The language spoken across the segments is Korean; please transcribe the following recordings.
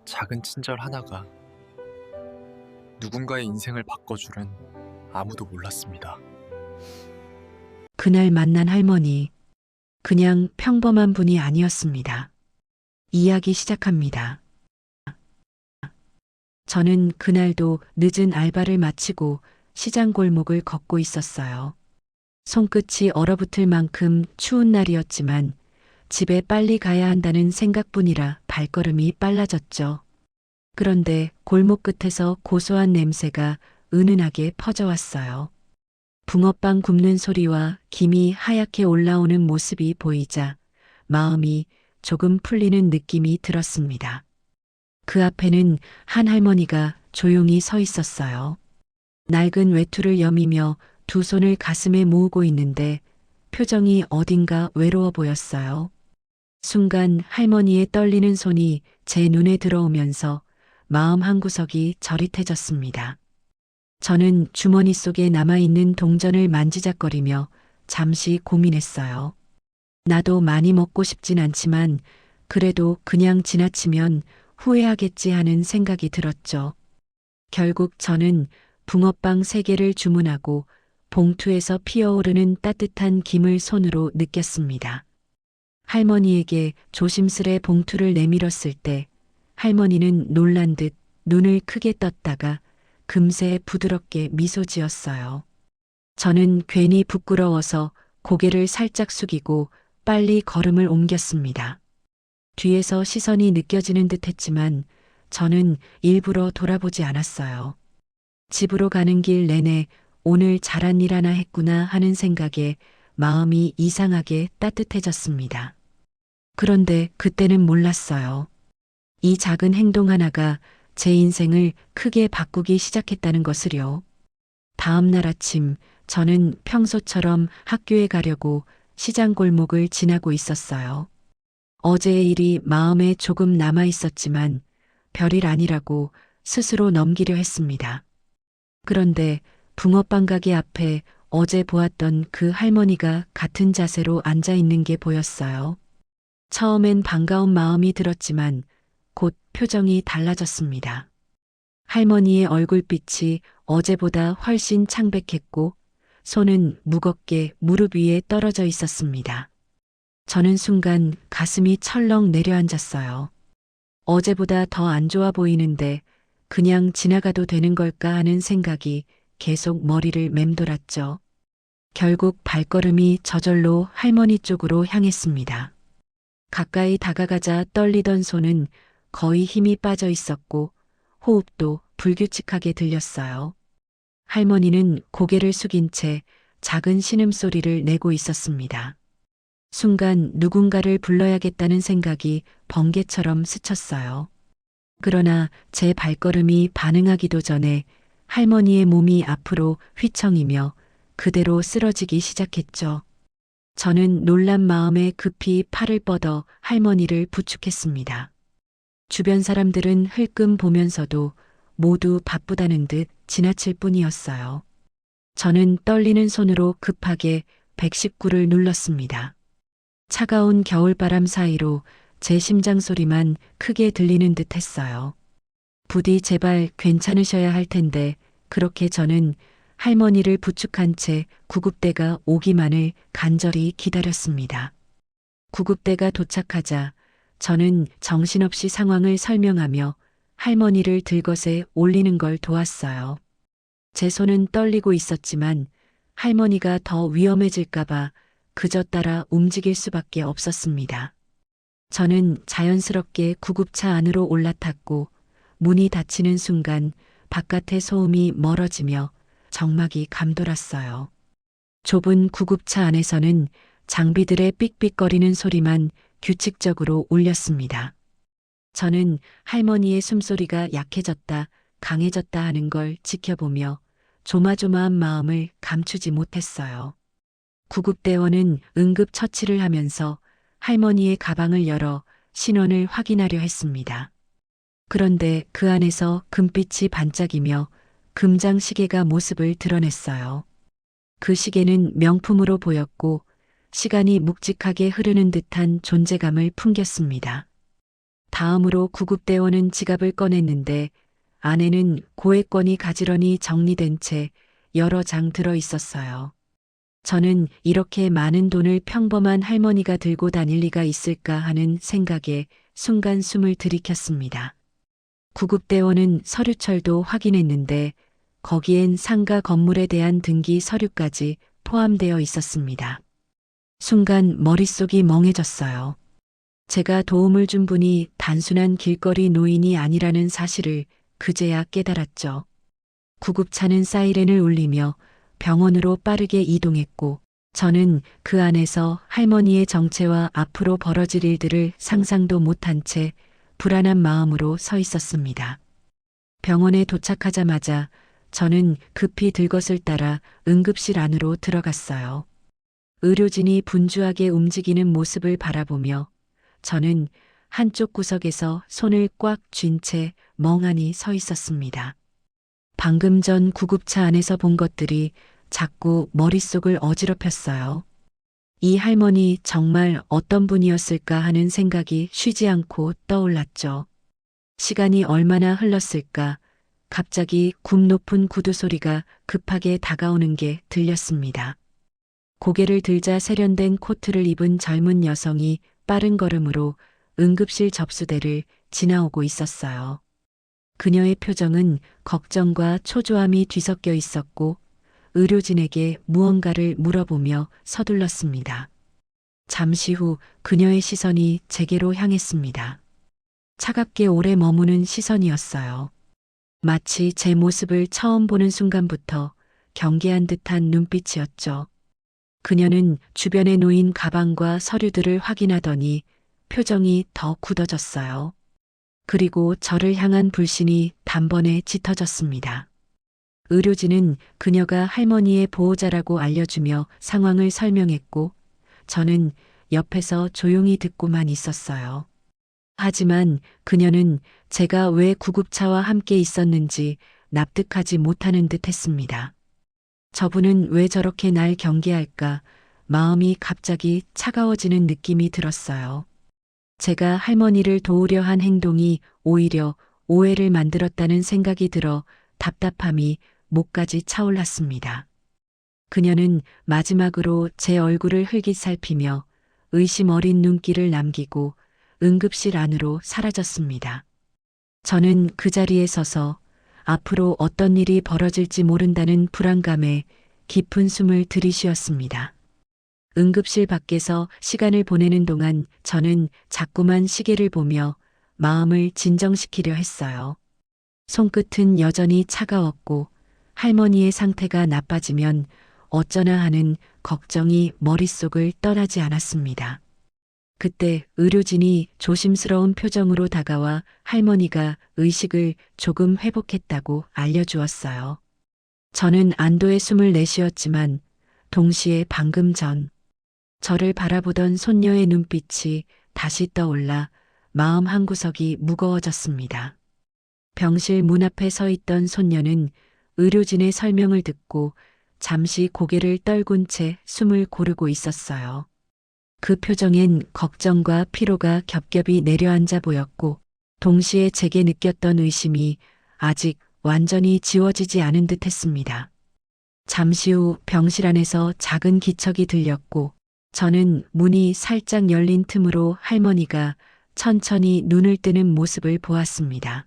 작은 친절 하나가 누군가의 인생을 바꿔줄은 아무도 몰랐습니다. 그날 만난 할머니, 그냥 평범한 분이 아니었습니다. 이야기 시작합니다. 저는 그날도 늦은 알바를 마치고 시장 골목을 걷고 있었어요. 손끝이 얼어붙을 만큼 추운 날이었지만 집에 빨리 가야 한다는 생각뿐이라 발걸음이 빨라졌죠. 그런데 골목 끝에서 고소한 냄새가 은은하게 퍼져왔어요. 붕어빵 굽는 소리와 김이 하얗게 올라오는 모습이 보이자 마음이 조금 풀리는 느낌이 들었습니다. 그 앞에는 한 할머니가 조용히 서 있었어요. 낡은 외투를 여미며 두 손을 가슴에 모으고 있는데 표정이 어딘가 외로워 보였어요. 순간 할머니의 떨리는 손이 제 눈에 들어오면서 마음 한구석이 저릿해졌습니다. 저는 주머니 속에 남아있는 동전을 만지작거리며 잠시 고민했어요. 나도 많이 먹고 싶진 않지만 그래도 그냥 지나치면 후회하겠지 하는 생각이 들었죠. 결국 저는 붕어빵 3개를 주문하고 봉투에서 피어오르는 따뜻한 김을 손으로 느꼈습니다. 할머니에게 조심스레 봉투를 내밀었을 때 할머니는 놀란 듯 눈을 크게 떴다가 금세 부드럽게 미소 지었어요. 저는 괜히 부끄러워서 고개를 살짝 숙이고 빨리 걸음을 옮겼습니다. 뒤에서 시선이 느껴지는 듯 했지만 저는 일부러 돌아보지 않았어요. 집으로 가는 길 내내 오늘 잘한 일 하나 했구나 하는 생각에 마음이 이상하게 따뜻해졌습니다. 그런데 그때는 몰랐어요. 이 작은 행동 하나가 제 인생을 크게 바꾸기 시작했다는 것을요. 다음 날 아침 저는 평소처럼 학교에 가려고 시장 골목을 지나고 있었어요. 어제의 일이 마음에 조금 남아 있었지만 별일 아니라고 스스로 넘기려 했습니다. 그런데 붕어빵 가게 앞에 어제 보았던 그 할머니가 같은 자세로 앉아 있는 게 보였어요. 처음엔 반가운 마음이 들었지만 곧 표정이 달라졌습니다. 할머니의 얼굴빛이 어제보다 훨씬 창백했고 손은 무겁게 무릎 위에 떨어져 있었습니다. 저는 순간 가슴이 철렁 내려앉았어요. 어제보다 더 안 좋아 보이는데 그냥 지나가도 되는 걸까 하는 생각이 계속 머리를 맴돌았죠. 결국 발걸음이 저절로 할머니 쪽으로 향했습니다. 가까이 다가가자 떨리던 손은 거의 힘이 빠져 있었고 호흡도 불규칙하게 들렸어요. 할머니는 고개를 숙인 채 작은 신음소리를 내고 있었습니다. 순간 누군가를 불러야겠다는 생각이 번개처럼 스쳤어요. 그러나 제 발걸음이 반응하기도 전에 할머니의 몸이 앞으로 휘청이며 그대로 쓰러지기 시작했죠. 저는 놀란 마음에 급히 팔을 뻗어 할머니를 부축했습니다. 주변 사람들은 흘끔 보면서도 모두 바쁘다는 듯 지나칠 뿐이었어요. 저는 떨리는 손으로 급하게 119를 눌렀습니다. 차가운 겨울바람 사이로 제 심장 소리만 크게 들리는 듯 했어요. 부디 제발 괜찮으셔야 할 텐데 그렇게 저는 할머니를 부축한 채 구급대가 오기만을 간절히 기다렸습니다. 구급대가 도착하자 저는 정신없이 상황을 설명하며 할머니를 들것에 올리는 걸 도왔어요. 제 손은 떨리고 있었지만 할머니가 더 위험해질까봐 그저 따라 움직일 수밖에 없었습니다. 저는 자연스럽게 구급차 안으로 올라탔고 문이 닫히는 순간 바깥의 소음이 멀어지며 정막이 감돌았어요. 좁은 구급차 안에서는 장비들의 삑삑거리는 소리만 규칙적으로 울렸습니다. 저는 할머니의 숨소리가 약해졌다, 강해졌다 하는 걸 지켜보며 조마조마한 마음을 감추지 못했어요. 구급대원은 응급처치를 하면서 할머니의 가방을 열어 신원을 확인하려 했습니다. 그런데 그 안에서 금빛이 반짝이며 금장 시계가 모습을 드러냈어요. 그 시계는 명품으로 보였고 시간이 묵직하게 흐르는 듯한 존재감을 풍겼습니다. 다음으로 구급대원은 지갑을 꺼냈는데 안에는 고액권이 가지런히 정리된 채 여러 장 들어 있었어요. 저는 이렇게 많은 돈을 평범한 할머니가 들고 다닐 리가 있을까 하는 생각에 순간 숨을 들이켰습니다. 구급대원은 서류철도 확인했는데 거기엔 상가 건물에 대한 등기 서류까지 포함되어 있었습니다. 순간 머릿속이 멍해졌어요. 제가 도움을 준 분이 단순한 길거리 노인이 아니라는 사실을 그제야 깨달았죠. 구급차는 사이렌을 울리며 병원으로 빠르게 이동했고 저는 그 안에서 할머니의 정체와 앞으로 벌어질 일들을 상상도 못한 채 불안한 마음으로 서 있었습니다. 병원에 도착하자마자 저는 급히 들것을 따라 응급실 안으로 들어갔어요. 의료진이 분주하게 움직이는 모습을 바라보며 저는 한쪽 구석에서 손을 꽉 쥔 채 멍하니 서 있었습니다. 방금 전 구급차 안에서 본 것들이 자꾸 머릿속을 어지럽혔어요. 이 할머니 정말 어떤 분이었을까 하는 생각이 쉬지 않고 떠올랐죠. 시간이 얼마나 흘렀을까 갑자기 굽 높은 구두 소리가 급하게 다가오는 게 들렸습니다. 고개를 들자 세련된 코트를 입은 젊은 여성이 빠른 걸음으로 응급실 접수대를 지나오고 있었어요. 그녀의 표정은 걱정과 초조함이 뒤섞여 있었고 의료진에게 무언가를 물어보며 서둘렀습니다. 잠시 후 그녀의 시선이 제게로 향했습니다. 차갑게 오래 머무는 시선이었어요. 마치 제 모습을 처음 보는 순간부터 경계한 듯한 눈빛이었죠. 그녀는 주변에 놓인 가방과 서류들을 확인하더니 표정이 더 굳어졌어요. 그리고 저를 향한 불신이 단번에 짙어졌습니다. 의료진은 그녀가 할머니의 보호자라고 알려주며 상황을 설명했고 저는 옆에서 조용히 듣고만 있었어요. 하지만 그녀는 제가 왜 구급차와 함께 있었는지 납득하지 못하는 듯 했습니다. 저분은 왜 저렇게 날 경계할까 마음이 갑자기 차가워지는 느낌이 들었어요. 제가 할머니를 도우려 한 행동이 오히려 오해를 만들었다는 생각이 들어 답답함이 목까지 차올랐습니다. 그녀는 마지막으로 제 얼굴을 흘깃 살피며 의심 어린 눈길을 남기고 응급실 안으로 사라졌습니다. 저는 그 자리에 서서 앞으로 어떤 일이 벌어질지 모른다는 불안감에 깊은 숨을 들이쉬었습니다. 응급실 밖에서 시간을 보내는 동안 저는 자꾸만 시계를 보며 마음을 진정시키려 했어요. 손끝은 여전히 차가웠고 할머니의 상태가 나빠지면 어쩌나 하는 걱정이 머릿속을 떠나지 않았습니다. 그때 의료진이 조심스러운 표정으로 다가와 할머니가 의식을 조금 회복했다고 알려주었어요. 저는 안도의 숨을 내쉬었지만 동시에 방금 전 저를 바라보던 손녀의 눈빛이 다시 떠올라 마음 한구석이 무거워졌습니다. 병실 문 앞에 서 있던 손녀는 의료진의 설명을 듣고 잠시 고개를 떨군 채 숨을 고르고 있었어요. 그 표정엔 걱정과 피로가 겹겹이 내려앉아 보였고 동시에 제게 느꼈던 의심이 아직 완전히 지워지지 않은 듯 했습니다. 잠시 후 병실 안에서 작은 기척이 들렸고 저는 문이 살짝 열린 틈으로 할머니가 천천히 눈을 뜨는 모습을 보았습니다.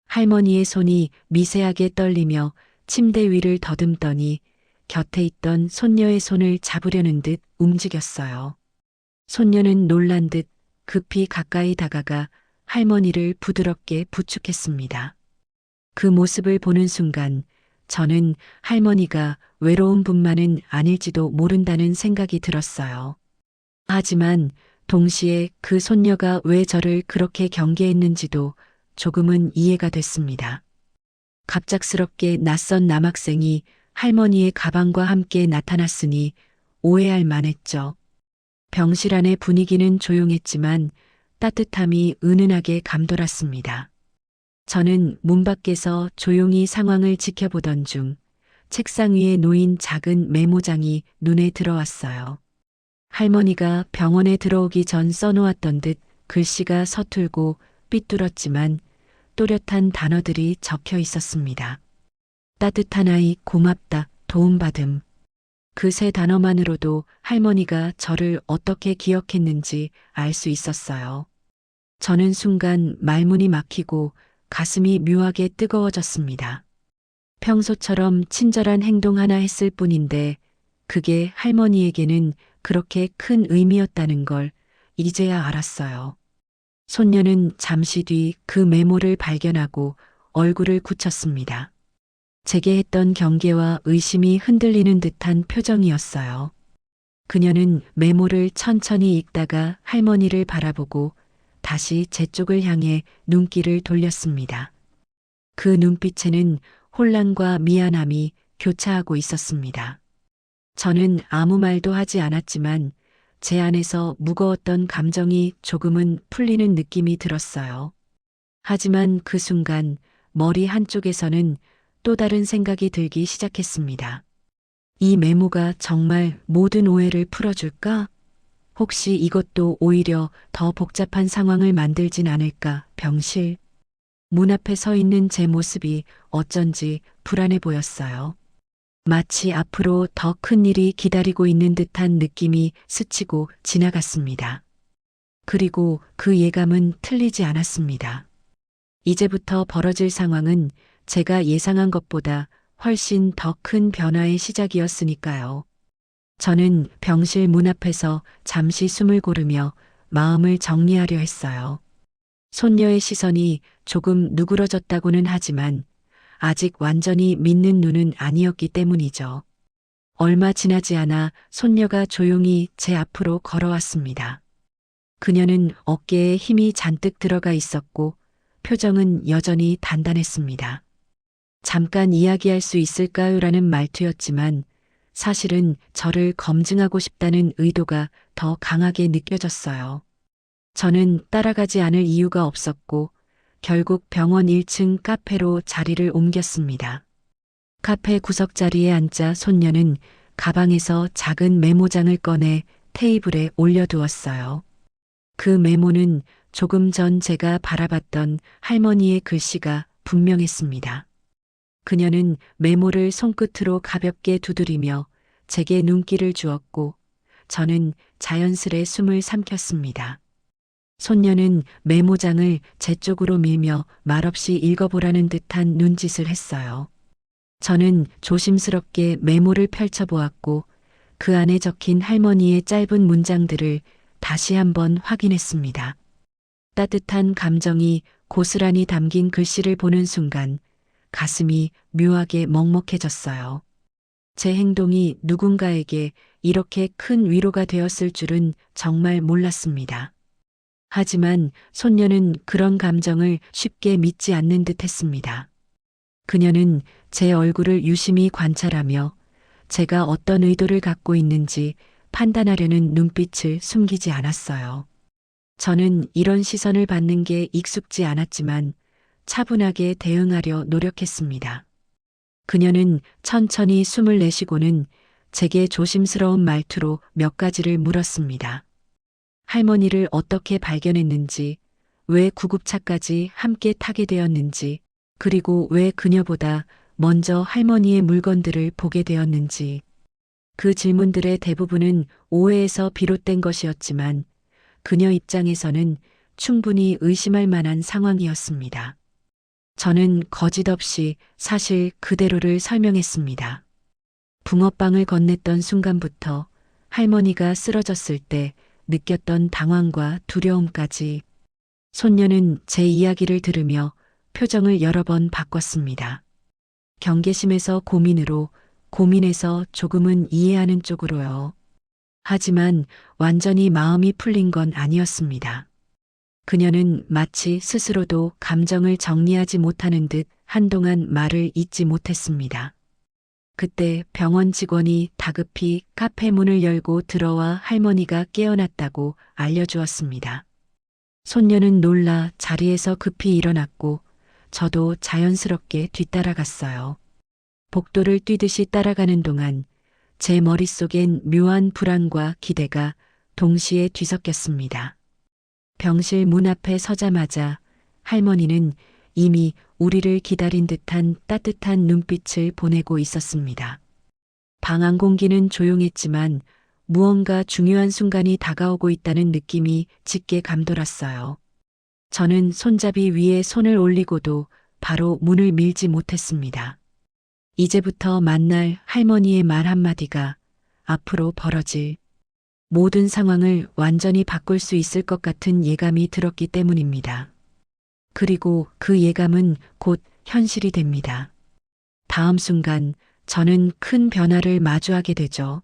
할머니의 손이 미세하게 떨리며 침대 위를 더듬더니 곁에 있던 손녀의 손을 잡으려는 듯 움직였어요. 손녀는 놀란 듯 급히 가까이 다가가 할머니를 부드럽게 부축했습니다. 그 모습을 보는 순간 저는 할머니가 외로운 분만은 아닐지도 모른다는 생각이 들었어요. 하지만 동시에 그 손녀가 왜 저를 그렇게 경계했는지도 조금은 이해가 됐습니다. 갑작스럽게 낯선 남학생이 할머니의 가방과 함께 나타났으니 오해할 만했죠. 병실 안의 분위기는 조용했지만 따뜻함이 은은하게 감돌았습니다. 저는 문 밖에서 조용히 상황을 지켜보던 중 책상 위에 놓인 작은 메모장이 눈에 들어왔어요. 할머니가 병원에 들어오기 전 써놓았던 듯 글씨가 서툴고 삐뚤었지만 또렷한 단어들이 적혀 있었습니다. 따뜻한 아이, 고맙다, 도움받음. 그 세 단어만으로도 할머니가 저를 어떻게 기억했는지 알 수 있었어요. 저는 순간 말문이 막히고 가슴이 묘하게 뜨거워졌습니다. 평소처럼 친절한 행동 하나 했을 뿐인데 그게 할머니에게는 그렇게 큰 의미였다는 걸 이제야 알았어요. 손녀는 잠시 뒤 그 메모를 발견하고 얼굴을 굳혔습니다. 제게 했던 경계와 의심이 흔들리는 듯한 표정이었어요. 그녀는 메모를 천천히 읽다가 할머니를 바라보고 다시 제 쪽을 향해 눈길을 돌렸습니다. 그 눈빛에는 혼란과 미안함이 교차하고 있었습니다. 저는 아무 말도 하지 않았지만 제 안에서 무거웠던 감정이 조금은 풀리는 느낌이 들었어요. 하지만 그 순간 머리 한쪽에서는 또 다른 생각이 들기 시작했습니다. 이 메모가 정말 모든 오해를 풀어줄까? 혹시 이것도 오히려 더 복잡한 상황을 만들진 않을까? 병실. 문 앞에 서 있는 제 모습이 어쩐지 불안해 보였어요. 마치 앞으로 더 큰 일이 기다리고 있는 듯한 느낌이 스치고 지나갔습니다. 그리고 그 예감은 틀리지 않았습니다. 이제부터 벌어질 상황은 제가 예상한 것보다 훨씬 더 큰 변화의 시작이었으니까요. 저는 병실 문 앞에서 잠시 숨을 고르며 마음을 정리하려 했어요. 손녀의 시선이 조금 누그러졌다고는 하지만 아직 완전히 믿는 눈은 아니었기 때문이죠. 얼마 지나지 않아 손녀가 조용히 제 앞으로 걸어왔습니다. 그녀는 어깨에 힘이 잔뜩 들어가 있었고 표정은 여전히 단단했습니다. 잠깐 이야기할 수 있을까요? 라는 말투였지만 사실은 저를 검증하고 싶다는 의도가 더 강하게 느껴졌어요. 저는 따라가지 않을 이유가 없었고 결국 병원 1층 카페로 자리를 옮겼습니다. 카페 구석자리에 앉자 손녀는 가방에서 작은 메모장을 꺼내 테이블에 올려두었어요. 그 메모는 조금 전 제가 바라봤던 할머니의 글씨가 분명했습니다. 그녀는 메모를 손끝으로 가볍게 두드리며 제게 눈길을 주었고 저는 자연스레 숨을 삼켰습니다. 손녀는 메모장을 제 쪽으로 밀며 말없이 읽어보라는 듯한 눈짓을 했어요. 저는 조심스럽게 메모를 펼쳐보았고 그 안에 적힌 할머니의 짧은 문장들을 다시 한번 확인했습니다. 따뜻한 감정이 고스란히 담긴 글씨를 보는 순간 가슴이 묘하게 먹먹해졌어요. 제 행동이 누군가에게 이렇게 큰 위로가 되었을 줄은 정말 몰랐습니다. 하지만 손녀는 그런 감정을 쉽게 믿지 않는 듯 했습니다. 그녀는 제 얼굴을 유심히 관찰하며 제가 어떤 의도를 갖고 있는지 판단하려는 눈빛을 숨기지 않았어요. 저는 이런 시선을 받는 게 익숙지 않았지만 차분하게 대응하려 노력했습니다. 그녀는 천천히 숨을 내쉬고는 제게 조심스러운 말투로 몇 가지를 물었습니다. 할머니를 어떻게 발견했는지, 왜 구급차까지 함께 타게 되었는지, 그리고 왜 그녀보다 먼저 할머니의 물건들을 보게 되었는지. 그 질문들의 대부분은 오해에서 비롯된 것이었지만 그녀 입장에서는 충분히 의심할 만한 상황이었습니다. 저는 거짓없이 사실 그대로를 설명했습니다. 붕어빵을 건넸던 순간부터 할머니가 쓰러졌을 때 느꼈던 당황과 두려움까지. 손녀는 제 이야기를 들으며 표정을 여러 번 바꿨습니다. 경계심에서 고민으로, 고민에서 조금은 이해하는 쪽으로요. 하지만 완전히 마음이 풀린 건 아니었습니다. 그녀는 마치 스스로도 감정을 정리하지 못하는 듯 한동안 말을 잇지 못했습니다. 그때 병원 직원이 다급히 카페 문을 열고 들어와 할머니가 깨어났다고 알려주었습니다. 손녀는 놀라 자리에서 급히 일어났고 저도 자연스럽게 뒤따라갔어요. 복도를 뛰듯이 따라가는 동안 제 머릿속엔 묘한 불안과 기대가 동시에 뒤섞였습니다. 병실 문 앞에 서자마자 할머니는 이미 우리를 기다린 듯한 따뜻한 눈빛을 보내고 있었습니다. 방 안 공기는 조용했지만 무언가 중요한 순간이 다가오고 있다는 느낌이 짙게 감돌았어요. 저는 손잡이 위에 손을 올리고도 바로 문을 밀지 못했습니다. 이제부터 만날 할머니의 말 한마디가 앞으로 벌어질 모든 상황을 완전히 바꿀 수 있을 것 같은 예감이 들었기 때문입니다. 그리고 그 예감은 곧 현실이 됩니다. 다음 순간 저는 큰 변화를 마주하게 되죠.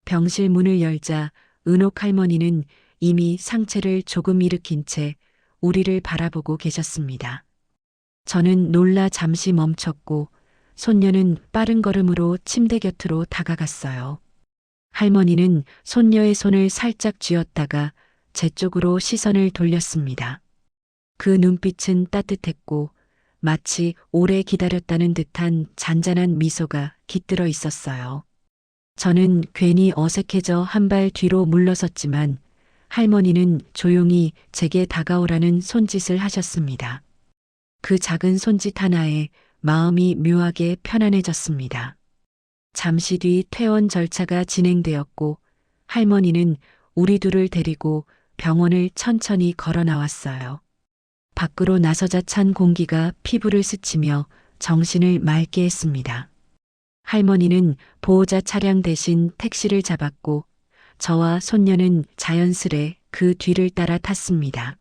병실 문을 열자 은옥 할머니는 이미 상체를 조금 일으킨 채 우리를 바라보고 계셨습니다. 저는 놀라 잠시 멈췄고 손녀는 빠른 걸음으로 침대 곁으로 다가갔어요. 할머니는 손녀의 손을 살짝 쥐었다가 제 쪽으로 시선을 돌렸습니다. 그 눈빛은 따뜻했고 마치 오래 기다렸다는 듯한 잔잔한 미소가 깃들어 있었어요. 저는 괜히 어색해져 한 발 뒤로 물러섰지만 할머니는 조용히 제게 다가오라는 손짓을 하셨습니다. 그 작은 손짓 하나에 마음이 묘하게 편안해졌습니다. 잠시 뒤 퇴원 절차가 진행되었고 할머니는 우리 둘을 데리고 병원을 천천히 걸어 나왔어요. 밖으로 나서자 찬 공기가 피부를 스치며 정신을 맑게 했습니다. 할머니는 보호자 차량 대신 택시를 잡았고 저와 손녀는 자연스레 그 뒤를 따라 탔습니다.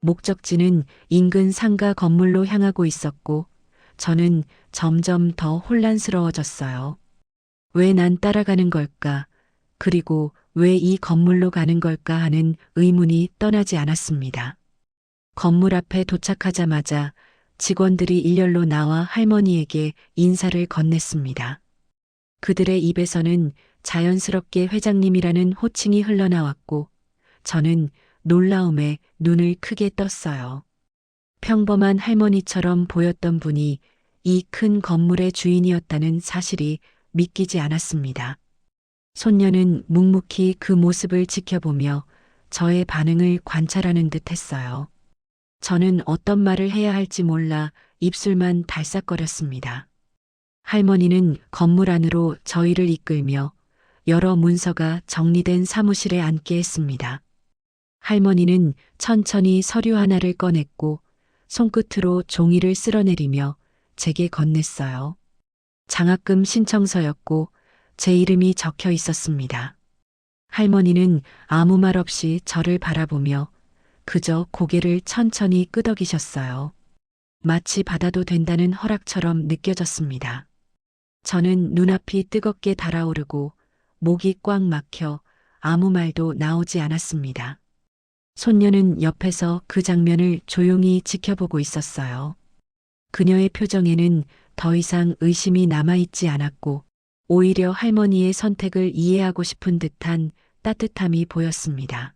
목적지는 인근 상가 건물로 향하고 있었고 저는 점점 더 혼란스러워졌어요. 왜 난 따라가는 걸까? 그리고 왜 이 건물로 가는 걸까 하는 의문이 떠나지 않았습니다. 건물 앞에 도착하자마자 직원들이 일렬로 나와 할머니에게 인사를 건넸습니다. 그들의 입에서는 자연스럽게 회장님이라는 호칭이 흘러나왔고 저는 놀라움에 눈을 크게 떴어요. 평범한 할머니처럼 보였던 분이 이 큰 건물의 주인이었다는 사실이 믿기지 않았습니다. 손녀는 묵묵히 그 모습을 지켜보며 저의 반응을 관찰하는 듯 했어요. 저는 어떤 말을 해야 할지 몰라 입술만 달싹거렸습니다. 할머니는 건물 안으로 저희를 이끌며 여러 문서가 정리된 사무실에 앉게 했습니다. 할머니는 천천히 서류 하나를 꺼냈고 손끝으로 종이를 쓸어내리며 제게 건넸어요. 장학금 신청서였고 제 이름이 적혀 있었습니다. 할머니는 아무 말 없이 저를 바라보며 그저 고개를 천천히 끄덕이셨어요. 마치 받아도 된다는 허락처럼 느껴졌습니다. 저는 눈앞이 뜨겁게 달아오르고 목이 꽉 막혀 아무 말도 나오지 않았습니다. 손녀는 옆에서 그 장면을 조용히 지켜보고 있었어요. 그녀의 표정에는 더 이상 의심이 남아있지 않았고 오히려 할머니의 선택을 이해하고 싶은 듯한 따뜻함이 보였습니다.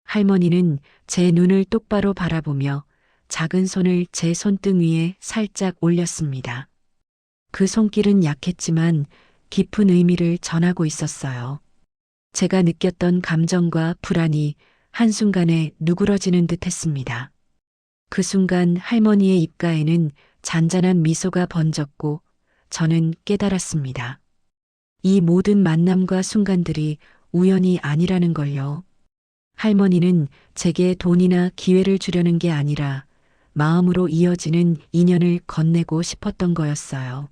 할머니는 제 눈을 똑바로 바라보며 작은 손을 제 손등 위에 살짝 올렸습니다. 그 손길은 약했지만 깊은 의미를 전하고 있었어요. 제가 느꼈던 감정과 불안이 한순간에 누그러지는 듯 했습니다. 그 순간 할머니의 입가에는 잔잔한 미소가 번졌고 저는 깨달았습니다. 이 모든 만남과 순간들이 우연이 아니라는 걸요. 할머니는 제게 돈이나 기회를 주려는 게 아니라 마음으로 이어지는 인연을 건네고 싶었던 거였어요.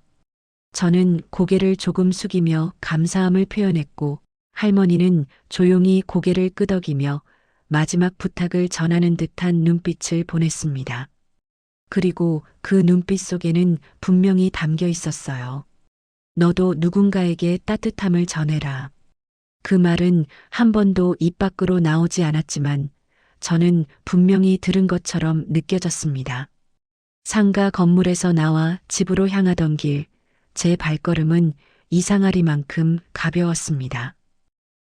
저는 고개를 조금 숙이며 감사함을 표현했고 할머니는 조용히 고개를 끄덕이며 마지막 부탁을 전하는 듯한 눈빛을 보냈습니다. 그리고 그 눈빛 속에는 분명히 담겨 있었어요. 너도 누군가에게 따뜻함을 전해라. 그 말은 한 번도 입 밖으로 나오지 않았지만 저는 분명히 들은 것처럼 느껴졌습니다. 상가 건물에서 나와 집으로 향하던 길, 제 발걸음은 이상하리만큼 가벼웠습니다.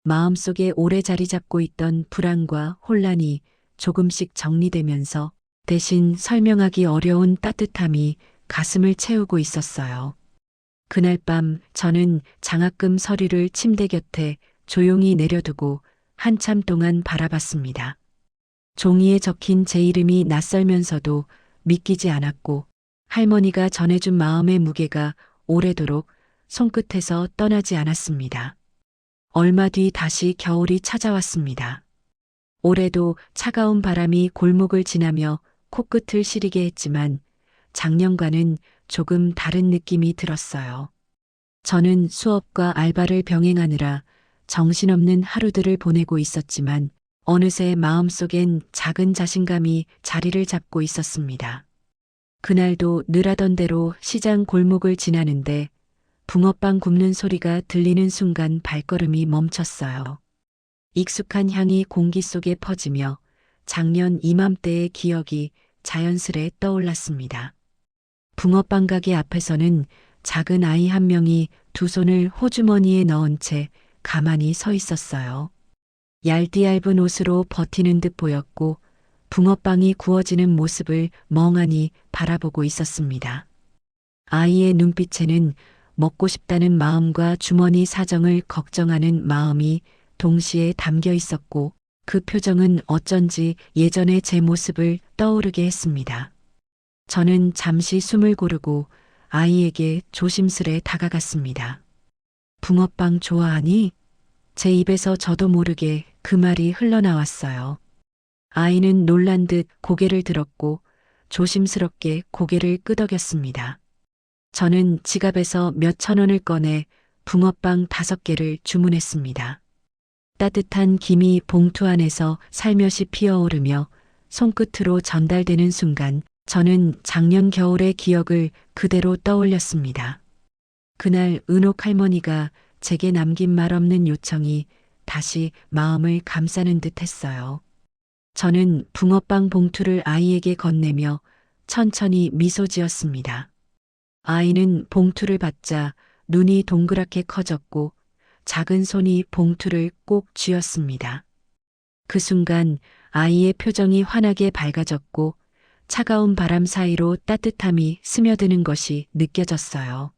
마음속에 오래 자리 잡고 있던 불안과 혼란이 조금씩 정리되면서 대신 설명하기 어려운 따뜻함이 가슴을 채우고 있었어요. 그날 밤 저는 장학금 서류를 침대 곁에 조용히 내려두고 한참 동안 바라봤습니다. 종이에 적힌 제 이름이 낯설면서도 믿기지 않았고 할머니가 전해준 마음의 무게가 오래도록 손끝에서 떠나지 않았습니다. 얼마 뒤 다시 겨울이 찾아왔습니다. 올해도 차가운 바람이 골목을 지나며 코끝을 시리게 했지만 작년과는 조금 다른 느낌이 들었어요. 저는 수업과 알바를 병행하느라 정신없는 하루들을 보내고 있었지만 어느새 마음속엔 작은 자신감이 자리를 잡고 있었습니다. 그날도 늘 하던 대로 시장 골목을 지나는데 붕어빵 굽는 소리가 들리는 순간 발걸음이 멈췄어요. 익숙한 향이 공기 속에 퍼지며 작년 이맘때의 기억이 자연스레 떠올랐습니다. 붕어빵 가게 앞에서는 작은 아이 한 명이 두 손을 호주머니에 넣은 채 가만히 서 있었어요. 얇디얇은 옷으로 버티는 듯 보였고 붕어빵이 구워지는 모습을 멍하니 바라보고 있었습니다. 아이의 눈빛에는 먹고 싶다는 마음과 주머니 사정을 걱정하는 마음이 동시에 담겨 있었고 그 표정은 어쩐지 예전의 제 모습을 떠오르게 했습니다. 저는 잠시 숨을 고르고 아이에게 조심스레 다가갔습니다. 붕어빵 좋아하니? 제 입에서 저도 모르게 그 말이 흘러나왔어요. 아이는 놀란 듯 고개를 들었고 조심스럽게 고개를 끄덕였습니다. 저는 지갑에서 몇천 원을 꺼내 붕어빵 5개를 주문했습니다. 따뜻한 김이 봉투 안에서 살며시 피어오르며 손끝으로 전달되는 순간 저는 작년 겨울의 기억을 그대로 떠올렸습니다. 그날 은옥 할머니가 제게 남긴 말 없는 요청이 다시 마음을 감싸는 듯 했어요. 저는 붕어빵 봉투를 아이에게 건네며 천천히 미소 지었습니다. 아이는 봉투를 받자 눈이 동그랗게 커졌고 작은 손이 봉투를 꼭 쥐었습니다. 그 순간 아이의 표정이 환하게 밝아졌고 차가운 바람 사이로 따뜻함이 스며드는 것이 느껴졌어요.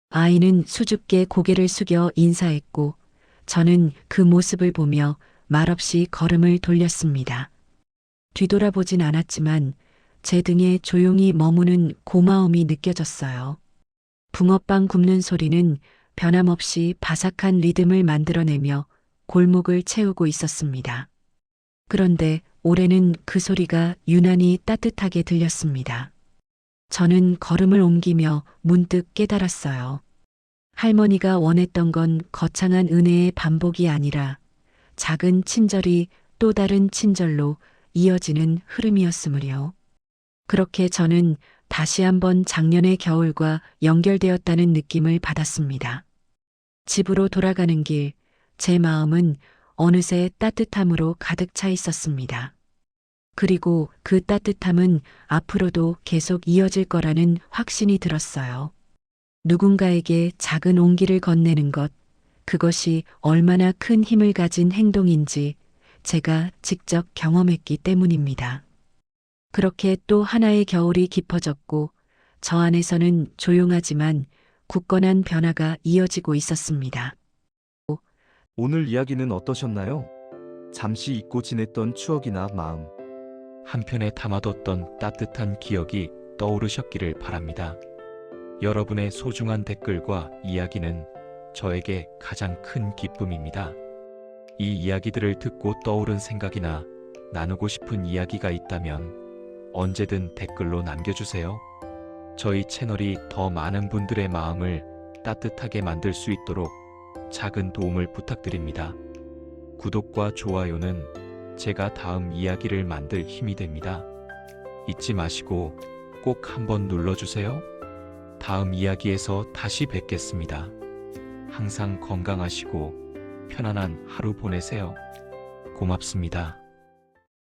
아이는 수줍게 고개를 숙여 인사했고 저는 그 모습을 보며 말없이 걸음을 돌렸습니다. 뒤돌아보진 않았지만 제 등에 조용히 머무는 고마움이 느껴졌어요. 붕어빵 굽는 소리는 변함없이 바삭한 리듬을 만들어내며 골목을 채우고 있었습니다. 그런데 올해는 그 소리가 유난히 따뜻하게 들렸습니다. 저는 걸음을 옮기며 문득 깨달았어요. 할머니가 원했던 건 거창한 은혜의 반복이 아니라 작은 친절이 또 다른 친절로 이어지는 흐름이었으므요. 그렇게 저는 다시 한번 작년의 겨울과 연결되었다는 느낌을 받았습니다. 집으로 돌아가는 길, 제 마음은 어느새 따뜻함으로 가득 차 있었습니다. 그리고 그 따뜻함은 앞으로도 계속 이어질 거라는 확신이 들었어요. 누군가에게 작은 온기를 건네는 것, 그것이 얼마나 큰 힘을 가진 행동인지 제가 직접 경험했기 때문입니다. 그렇게 또 하나의 겨울이 깊어졌고 저 안에서는 조용하지만 굳건한 변화가 이어지고 있었습니다. 오늘 이야기는 어떠셨나요? 잠시 잊고 지냈던 추억이나 마음, 한편에 담아뒀던 따뜻한 기억이 떠오르셨기를 바랍니다. 여러분의 소중한 댓글과 이야기는 저에게 가장 큰 기쁨입니다. 이 이야기들을 듣고 떠오른 생각이나 나누고 싶은 이야기가 있다면 언제든 댓글로 남겨주세요. 저희 채널이 더 많은 분들의 마음을 따뜻하게 만들 수 있도록 작은 도움을 부탁드립니다. 구독과 좋아요는 제가 다음 이야기를 만들 힘이 됩니다. 잊지 마시고 꼭 한번 눌러주세요. 다음 이야기에서 다시 뵙겠습니다. 항상 건강하시고 편안한 하루 보내세요. 고맙습니다.